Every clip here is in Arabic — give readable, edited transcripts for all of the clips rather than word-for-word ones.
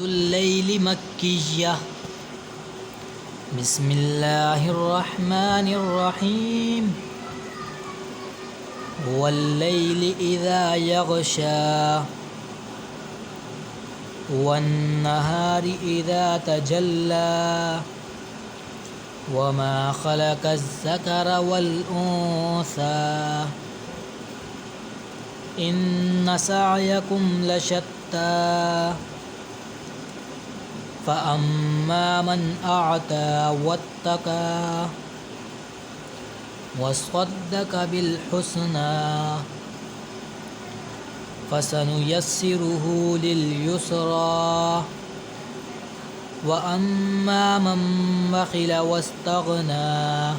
الليل مكية. بسم الله الرحمن الرحيم. والليل إذا يغشى والنهار إذا تجلى وما خلق الذكر والأنثى إن سعيكم لشتى فأما من أعطى واتقى وصدق بالحسنى فسنيسره لليسرى وأما من بخل واستغنى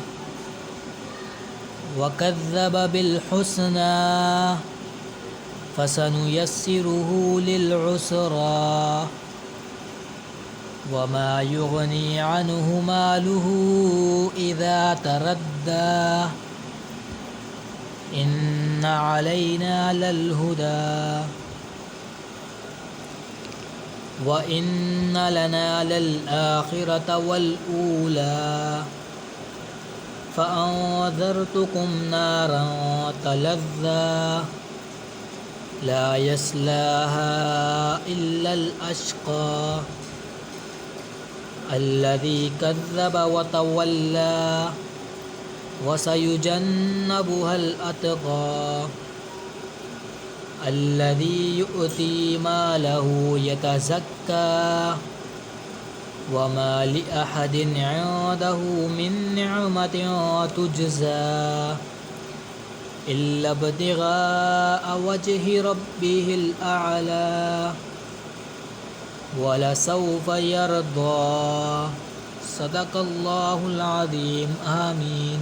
وكذب بالحسنى فسنيسره للعسرى وما يغني عنه ماله إذا تردى إن علينا للهدى وإن لنا للآخرة والأولى فأنذرتكم نارا تلظى لا يصلاها إلا الأشقى الذي كذب وتولى وسيجنبها الأتقى الذي يؤتي ماله يتزكى وما لأحد عنده من نعمة تجزى إلا ابتغاء وجه ربه الأعلى ولسوف يرضى. صدق الله العظيم. آمين.